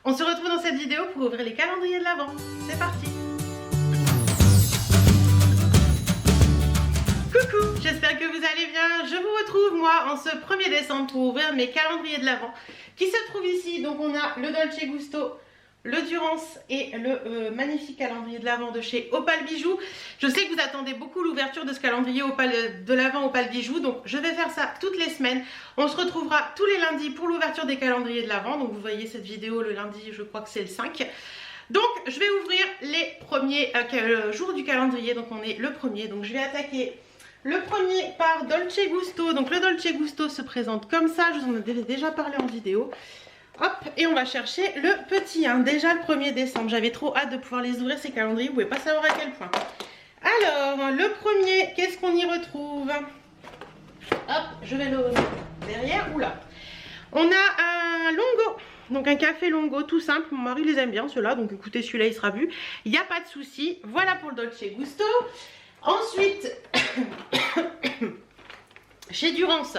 On se retrouve dans cette vidéo pour ouvrir les calendriers de l'Avent. C'est parti! Coucou, j'espère que vous allez bien. Je vous retrouve moi en ce 1er décembre pour ouvrir mes calendriers de l'Avent qui se trouvent ici. Donc on a le Dolce Gusto, le Durance et le magnifique calendrier de l'Avent de chez Opal Bijoux. Je sais que vous attendez beaucoup l'ouverture de ce calendrier de l'Avent Opal Bijoux, donc je vais faire ça toutes les semaines. On se retrouvera tous les lundis pour l'ouverture des calendriers de l'Avent. Donc vous voyez cette vidéo le lundi, je crois que c'est le 5. Donc je vais ouvrir les premiers jours du calendrier. Donc on est le 1er, donc je vais attaquer le premier par Dolce Gusto. Donc le Dolce Gusto se présente comme ça, je vous en avais déjà parlé en vidéo. Hop, et on va chercher le petit 1, déjà le 1er décembre. J'avais trop hâte de pouvoir les ouvrir ces calendriers, vous pouvez pas savoir à quel point. Alors, le premier, qu'est-ce qu'on y retrouve? Hop, je vais le remettre derrière, oula. On a un Longo, donc un café Longo tout simple, mon mari les aime bien ceux-là, donc écoutez celui-là il sera vu. Il n'y a pas de souci, voilà pour le Dolce Gusto. Ensuite, chez Durance.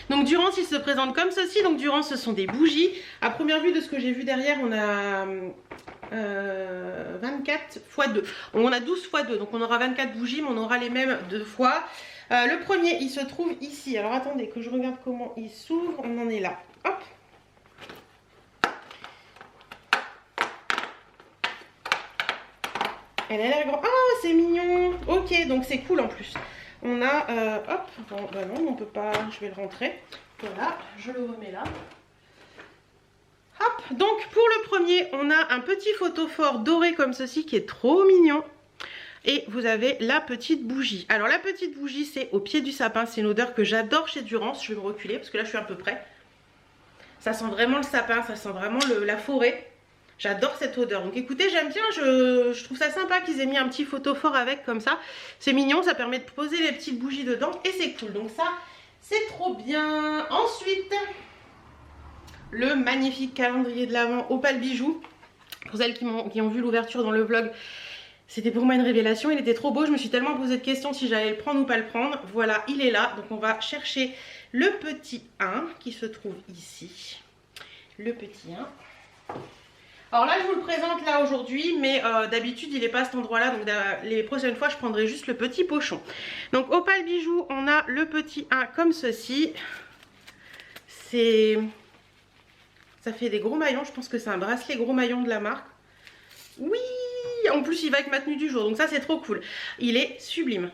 Donc Durance il se présente comme ceci. Donc Durance ce sont des bougies. À première vue de ce que j'ai vu derrière on a 24 x 2. On a 12 x 2 donc on aura 24 bougies mais on aura les mêmes deux fois. Le premier il se trouve ici. Alors attendez que je regarde comment il s'ouvre. On en est là. Hop. Elle a l'air grande. Ah c'est mignon. Ok donc c'est cool en plus. On a, hop, bon, bah non, on peut pas, je vais le rentrer. Voilà, je le remets là. Hop, donc pour le premier, on a un petit photophore doré comme ceci qui est trop mignon. Et vous avez la petite bougie. Alors la petite bougie, c'est au pied du sapin. C'est une odeur que j'adore chez Durance. Je vais me reculer parce que là, je suis à peu près. Ça sent vraiment le sapin, ça sent vraiment la forêt. J'adore cette odeur. Donc écoutez, j'aime bien, je trouve ça sympa qu'ils aient mis un petit photophore avec comme ça. C'est mignon, ça permet de poser les petites bougies dedans et c'est cool. Donc ça, c'est trop bien. Ensuite, le magnifique calendrier de l'Avent Opal Bijoux. Pour celles qui ont vu l'ouverture dans le vlog, c'était pour moi une révélation. Il était trop beau, je me suis tellement posé de questions si j'allais le prendre ou pas le prendre. Voilà, il est là. Donc on va chercher le petit 1 qui se trouve ici. Le petit 1. Alors là je vous le présente là aujourd'hui mais d'habitude il n'est pas à cet endroit là donc les prochaines fois je prendrai juste le petit pochon. Donc Opal Bijoux on a le petit 1 comme ceci. Ça fait des gros maillons, je pense que c'est un bracelet gros maillon de la marque. Oui, en plus il va avec ma tenue du jour donc ça c'est trop cool. Il est sublime,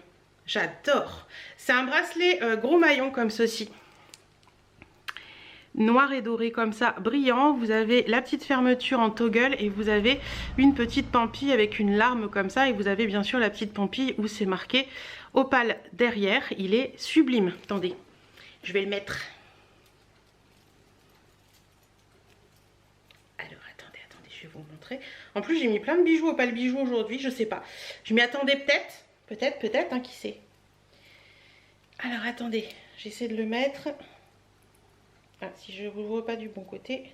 j'adore. C'est un bracelet gros maillon comme ceci. Noir et doré comme ça, brillant. Vous avez la petite fermeture en toggle et vous avez une petite pampille avec une larme comme ça et vous avez bien sûr la petite pampille où c'est marqué Opal derrière. Il est sublime. Attendez, je vais le mettre. Alors attendez, je vais vous montrer. En plus j'ai mis plein de bijoux Opal Bijoux aujourd'hui, je sais pas. Je m'y attendais peut-être, hein, qui sait. Alors attendez, j'essaie de le mettre. Ah, si je ne vous vois pas du bon côté.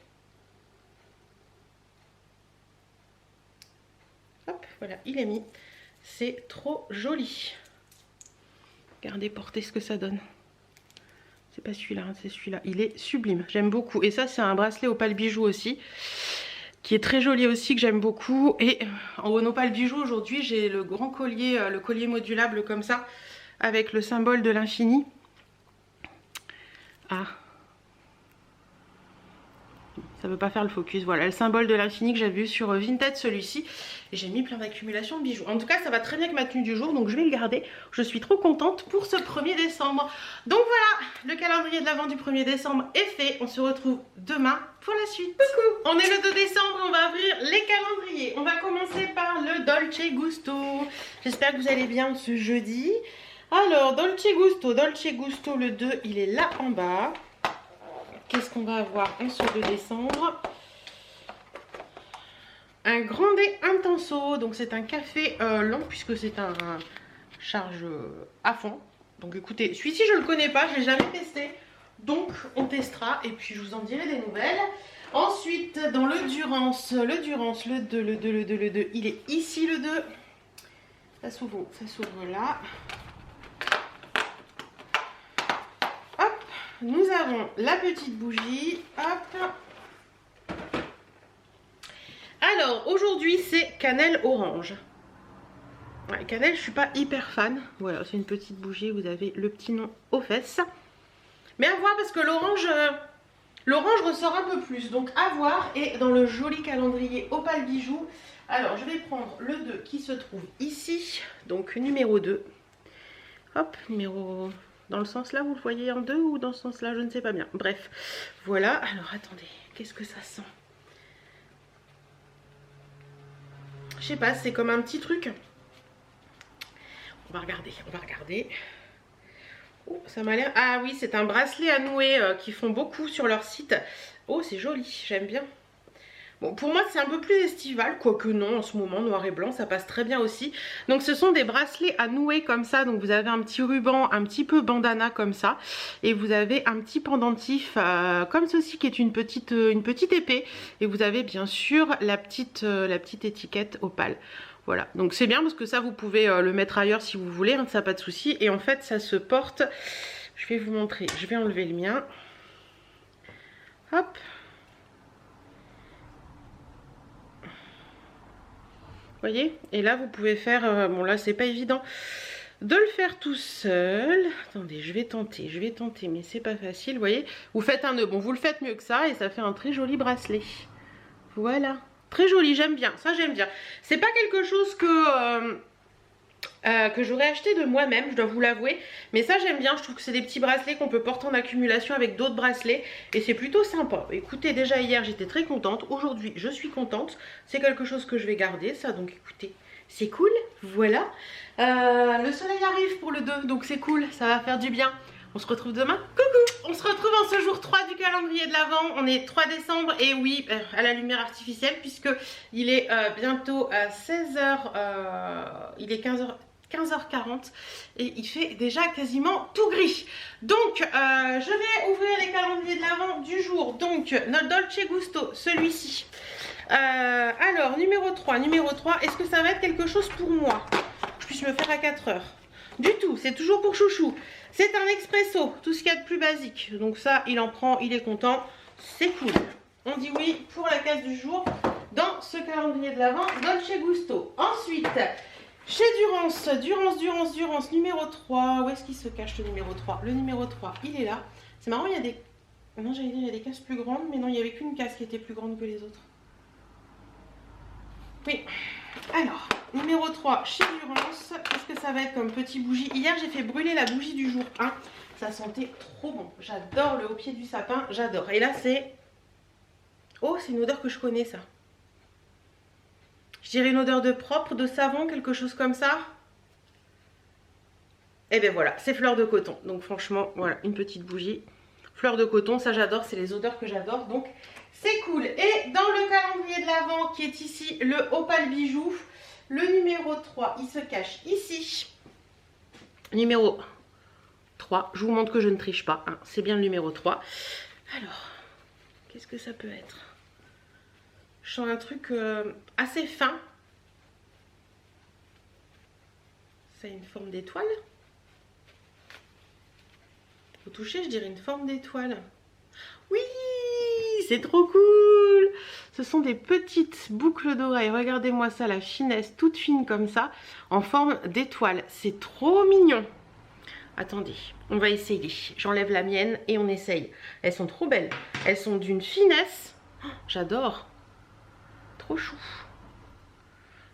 Hop, voilà, il est mis. C'est trop joli. Regardez, portez ce que ça donne. C'est pas celui-là, hein, c'est celui-là. Il est sublime, j'aime beaucoup. Et ça, c'est un bracelet Opal Bijoux aussi, qui est très joli aussi, que j'aime beaucoup. Et en Opal Bijoux, aujourd'hui, j'ai le grand collier, le collier modulable comme ça, avec le symbole de l'infini. Ah, ça veut pas faire le focus, voilà le symbole de l'infini que j'ai vu sur Vinted celui-ci. Et j'ai mis plein d'accumulations de bijoux. En tout cas ça va très bien avec ma tenue du jour donc je vais le garder. Je suis trop contente pour ce 1er décembre. Donc voilà, le calendrier de l'Avent du 1er décembre est fait. On se retrouve demain pour la suite. Coucou, on est le 2 décembre, on va ouvrir les calendriers. On va commencer par le Dolce Gusto. J'espère que vous allez bien ce jeudi. Alors Dolce Gusto le 2 il est là en bas. Qu'est-ce qu'on va avoir en ce 2 décembre? Un Grande Intenso, donc c'est un café long puisque c'est un charge à fond. Donc écoutez, celui-ci je ne le connais pas, je ne l'ai jamais testé. Donc on testera et puis je vous en dirai des nouvelles. Ensuite dans le Durance, le 2, il est ici le 2. Ça s'ouvre là. Nous avons la petite bougie, hop, Alors aujourd'hui c'est cannelle orange. Ouais, cannelle je suis pas hyper fan. Voilà, c'est une petite bougie, vous avez le petit nom aux fesses. Mais à voir parce que l'orange ressort un peu plus. Donc à voir. Et dans le joli calendrier Opale Bijoux. Alors je vais prendre le 2 qui se trouve ici. Donc numéro 2. Hop, numéro... Dans le sens là, vous le voyez en 2 ou dans ce sens là, je ne sais pas bien. Bref, voilà. Alors attendez, qu'est-ce que ça sent? Je sais pas, c'est comme un petit truc. On va regarder, on va regarder. Oh, ça m'a l'air... Ah oui, c'est un bracelet à nouer qu'ils font beaucoup sur leur site. Oh, c'est joli, j'aime bien. Bon, pour moi, c'est un peu plus estival, quoique non, en ce moment, noir et blanc, ça passe très bien aussi. Donc, ce sont des bracelets à nouer comme ça. Donc, vous avez un petit ruban, un petit peu bandana comme ça. Et vous avez un petit pendentif comme ceci, qui est une petite épée. Et vous avez bien sûr la petite étiquette Opale. Voilà, donc c'est bien parce que ça, vous pouvez le mettre ailleurs si vous voulez, hein, ça pas de souci. Et en fait, ça se porte... Je vais vous montrer, je vais enlever le mien. Hop. Voyez, et là vous pouvez faire, bon là c'est pas évident de le faire tout seul. Attendez, je vais tenter, mais c'est pas facile. Vous voyez, vous faites un nœud, bon vous le faites mieux que ça et ça fait un très joli bracelet. Voilà, très joli, j'aime bien, ça j'aime bien. C'est pas quelque chose que j'aurais acheté de moi-même, je dois vous l'avouer, mais ça j'aime bien. Je trouve que c'est des petits bracelets qu'on peut porter en accumulation avec d'autres bracelets et c'est plutôt sympa. Écoutez, déjà hier j'étais très contente, aujourd'hui je suis contente, c'est quelque chose que je vais garder ça, donc écoutez, c'est cool. Voilà, le soleil arrive pour le 2, donc c'est cool, ça va faire du bien. On se retrouve demain. Coucou. On se retrouve en ce jour 3 du calendrier de l'Avent. On est 3 décembre et oui, à la lumière artificielle puisque il est bientôt 16h, il est 15h40 et il fait déjà quasiment tout gris. Donc je vais ouvrir les calendriers de l'Avent du jour. Donc notre Dolce Gusto, celui-ci. Alors numéro 3, est-ce que ça va être quelque chose pour moi? Je puisse me faire à 4 heures. Du tout, c'est toujours pour chouchou. C'est un expresso, tout ce qu'il y a de plus basique. Donc ça, il en prend, il est content. C'est cool. On dit oui pour la case du jour dans ce calendrier de l'Avent Dolce Gusto. Ensuite, chez Durance, numéro 3. Où est-ce qu'il se cache le numéro 3? Le numéro 3, il est là. C'est marrant, il y a des... Non, j'allais dire, il y a des cases plus grandes, mais non, il n'y avait qu'une case qui était plus grande que les autres. Oui. Alors, numéro 3, chez Durance, qu'est-ce que ça va être comme petit bougie? Hier, j'ai fait brûler la bougie du jour 1. Ça sentait trop bon. J'adore le haut pied du sapin, j'adore. Et là, c'est... Oh, c'est une odeur que je connais, ça. Je dirais une odeur de propre, de savon, quelque chose comme ça. Et bien voilà, c'est fleur de coton. Donc franchement, voilà, une petite bougie. Fleur de coton, ça j'adore, c'est les odeurs que j'adore. Donc c'est cool. Et dans le calendrier de l'Avent qui est ici, le Opale Bijoux, le numéro 3, il se cache ici. Numéro 3, je vous montre que je ne triche pas, hein. C'est bien le numéro 3. Alors, qu'est-ce que ça peut être? Je sens un truc assez fin. Ça a une forme d'étoile. Au toucher, je dirais une forme d'étoile. Oui, c'est trop cool. Ce sont des petites boucles d'oreilles. Regardez-moi ça, la finesse, toute fine comme ça, en forme d'étoile. C'est trop mignon. Attendez, on va essayer. J'enlève la mienne et on essaye. Elles sont trop belles. Elles sont d'une finesse. Oh, j'adore. Trop chou.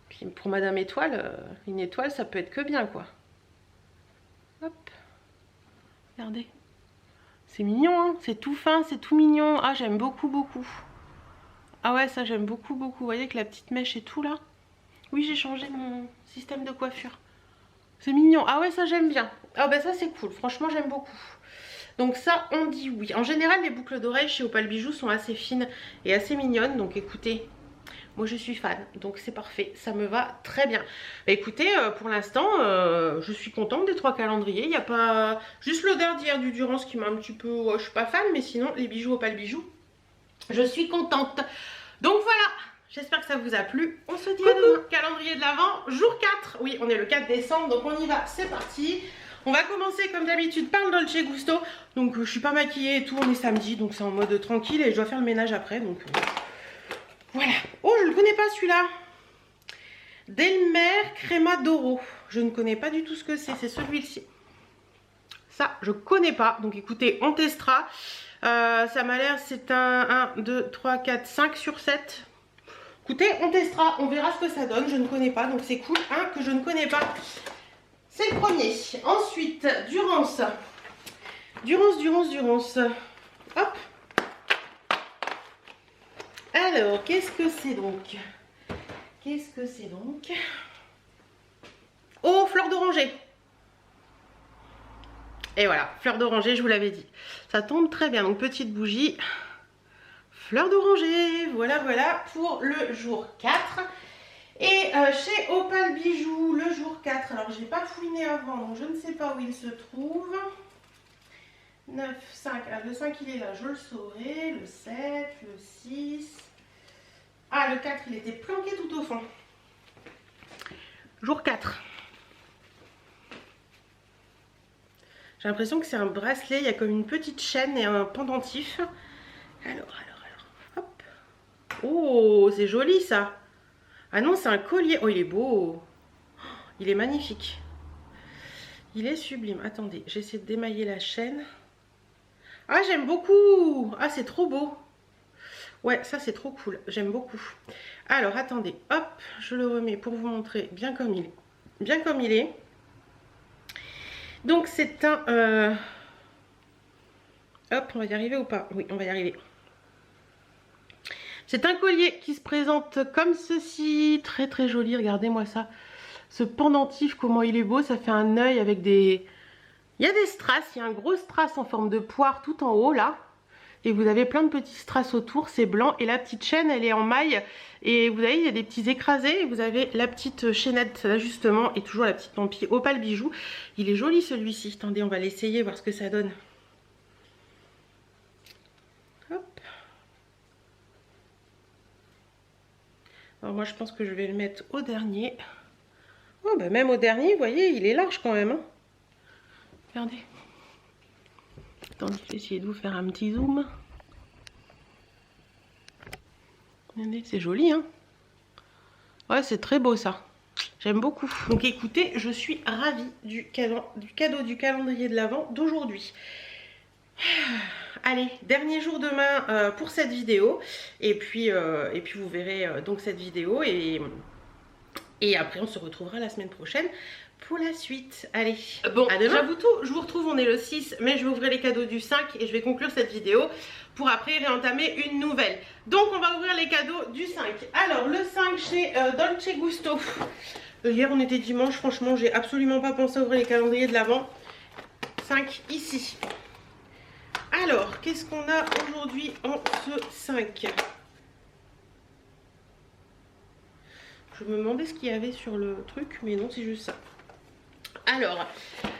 Puis pour Madame Étoile, une étoile, ça peut être que bien, quoi. Hop. Regardez. C'est mignon, hein, c'est tout fin, c'est tout mignon. Ah, j'aime beaucoup, beaucoup. Ah ouais, ça, j'aime beaucoup, beaucoup. Vous voyez que la petite mèche et tout, là. Oui, j'ai changé mon système de coiffure. C'est mignon. Ah ouais, ça, j'aime bien. Ah ben ça, c'est cool. Franchement, j'aime beaucoup. Donc ça, on dit oui. En général, les boucles d'oreilles chez Opale Bijoux sont assez fines et assez mignonnes. Donc écoutez, moi, je suis fan. Donc c'est parfait. Ça me va très bien. Bah, écoutez, pour l'instant, je suis contente des 3 calendriers. Il n'y a pas... Juste l'odeur d'hier du Durance qui m'a un petit peu... je suis pas fan, mais sinon, les bijoux Opale Bijoux, je suis contente. Donc voilà. J'espère que ça vous a plu. On se dit à demain. Calendrier de l'Avent, jour 4. Oui, on est le 4 décembre, donc on y va. C'est parti. On va commencer comme d'habitude par le Dolce Gusto. Donc je suis pas maquillée et tout, on est samedi, donc c'est en mode tranquille et je dois faire le ménage après. Donc voilà. Oh, je le connais pas celui-là. Delmer Crema d'Oro. Je ne connais pas du tout ce que c'est. C'est celui-ci. Ça, je connais pas. Donc écoutez, on testera. Ça m'a l'air, c'est un 1, 2, 3, 4, 5 sur 7. Écoutez, on testera. On verra ce que ça donne. Je ne connais pas. Donc c'est cool. Un que je ne connais pas. C'est le premier. Ensuite, Durance. Durance. Hop. Alors, qu'est-ce que c'est donc? Oh, fleur d'oranger. Et voilà, fleur d'oranger, je vous l'avais dit. Ça tombe très bien. Donc, petite bougie. Fleur d'oranger. Voilà pour le jour 4. Et chez Opal Bijoux, le jour 4. Alors, je n'ai pas fouiné avant, donc je ne sais pas où il se trouve. 9, 5. Ah, le 5, il est là, je le saurai. Le 7, le 6. Ah, le 4, il était planqué tout au fond. Jour 4. J'ai l'impression que c'est un bracelet. Il y a comme une petite chaîne et un pendentif. Alors. Hop. Oh, c'est joli ça. Ah non, c'est un collier. Oh, il est beau. Il est magnifique. Il est sublime. Attendez, j'essaie de démailler la chaîne. Ah, j'aime beaucoup. Ah, c'est trop beau. Ouais, ça c'est trop cool. J'aime beaucoup. Alors, attendez. Hop, je le remets pour vous montrer bien comme il est. Donc, c'est un... Hop, on va y arriver ou pas? Oui, on va y arriver. C'est un collier qui se présente comme ceci. Très, très joli. Regardez-moi ça. Ce pendentif, comment il est beau. Ça fait un œil avec des... Il y a des strass. Il y a un gros strass en forme de poire tout en haut, là. Et vous avez plein de petits strass autour. C'est blanc. Et la petite chaîne, elle est en maille. Et vous voyez, il y a des petits écrasés. Et vous avez la petite chaînette d'ajustement. Et toujours la petite pampille Opal Bijoux. Il est joli, celui-ci. Attendez, on va l'essayer, voir ce que ça donne. Hop. Alors moi, je pense que je vais le mettre au dernier. Oh, bah même au dernier, vous voyez, il est large quand même. Hein. Regardez. Attendez, je vais essayer de vous faire un petit zoom. Regardez, c'est joli, hein. Ouais, c'est très beau ça. J'aime beaucoup. Donc écoutez, je suis ravie du cadeau du calendrier de l'Avent d'aujourd'hui. Allez, dernier jour demain pour cette vidéo. Et puis vous verrez donc cette vidéo. Et après, on se retrouvera la semaine prochaine pour la suite. Allez, bon, j'avoue tout, je vous retrouve, on est le 6, mais je vais ouvrir les cadeaux du 5 et je vais conclure cette vidéo pour après réentamer une nouvelle. Donc, on va ouvrir les cadeaux du 5. Alors, le 5 chez Dolce Gusto. Hier, on était dimanche, franchement, j'ai absolument pas pensé à ouvrir les calendriers de l'Avent. 5 ici. Alors, qu'est-ce qu'on a aujourd'hui en ce 5? Je me demandais ce qu'il y avait sur le truc, mais non, c'est juste ça. Alors,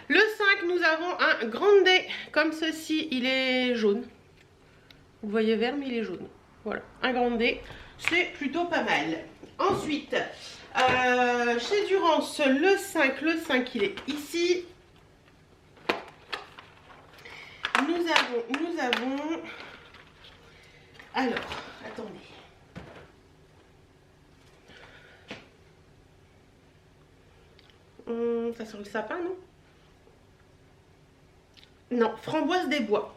le 5, nous avons un grande, comme ceci, il est jaune. Vous voyez vert, mais il est jaune. Voilà, un grande, c'est plutôt pas mal. Ensuite, chez Durance, le 5, il est ici. Nous avons... Alors, attendez. Ça sent le sapin, non? Non, framboise des bois.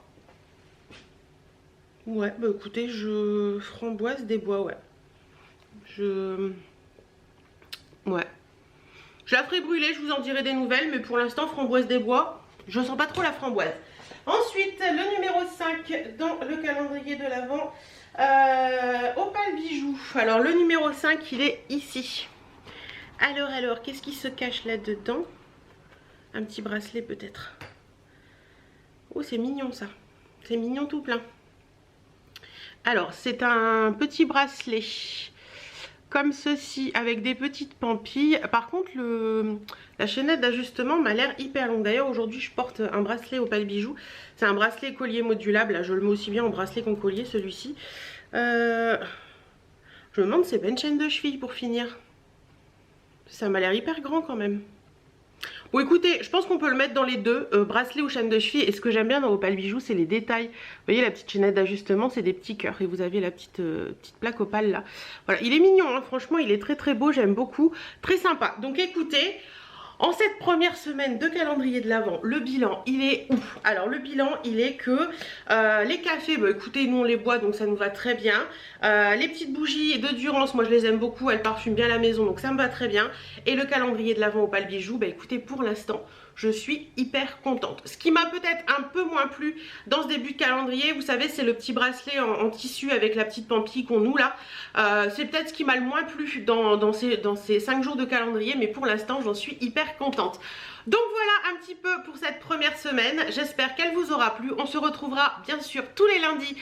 Ouais, bah écoutez, framboise des bois, ouais. Ouais. Je la ferai brûler, je vous en dirai des nouvelles, mais pour l'instant, framboise des bois, je sens pas trop la framboise. Ensuite, le numéro 5 dans le calendrier de l'Avent, Opal Bijoux. Alors, le numéro 5, il est ici. Alors, qu'est-ce qui se cache là-dedans? Un petit bracelet peut-être. Oh, c'est mignon ça. C'est mignon tout plein. Alors, c'est un petit bracelet comme ceci avec des petites pampilles. Par contre, la chaînette d'ajustement m'a l'air hyper longue. D'ailleurs, aujourd'hui, je porte un bracelet Opal Bijoux. C'est un bracelet collier modulable. Là, je le mets aussi bien en bracelet qu'en collier, celui-ci. Je me demande, c'est pas une chaîne de cheville pour finir. Ça m'a l'air hyper grand quand même. Bon écoutez, je pense qu'on peut le mettre dans les deux, bracelet ou chaîne de cheville. Et ce que j'aime bien dans Opale Bijoux, c'est les détails. Vous voyez la petite chaînette d'ajustement, c'est des petits cœurs. Et vous avez la petite plaque opale là. Voilà, il est mignon, hein, franchement, il est très très beau, j'aime beaucoup. Très sympa. Donc écoutez, en cette première semaine de calendrier de l'Avent, le bilan, il est ouf. Alors le bilan, il est que les cafés, bah, écoutez, nous on les boit, donc ça nous va très bien. Les petites bougies de Durance, moi je les aime beaucoup, elles parfument bien la maison, donc ça me va très bien. Et le calendrier de l'Avent Opale Bijoux, bah écoutez, pour l'instant, je suis hyper contente. Ce qui m'a peut-être un peu moins plu dans ce début de calendrier, vous savez, c'est le petit bracelet en tissu avec la petite pampille qu'on noue là. C'est peut-être ce qui m'a le moins plu dans ces 5 jours de calendrier, mais pour l'instant, j'en suis hyper contente. Donc voilà un petit peu pour cette première semaine, j'espère qu'elle vous aura plu. On se retrouvera bien sûr tous les lundis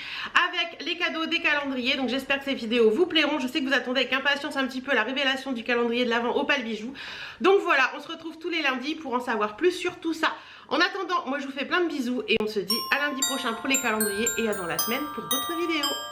avec les cadeaux des calendriers. Donc j'espère que ces vidéos vous plairont. Je sais que vous attendez avec impatience un petit peu la révélation du calendrier de l'Avent Opale Bijoux. Donc voilà, on se retrouve tous les lundis pour en savoir plus sur tout ça. En attendant, moi je vous fais plein de bisous et on se dit à lundi prochain pour les calendriers et à dans la semaine pour d'autres vidéos.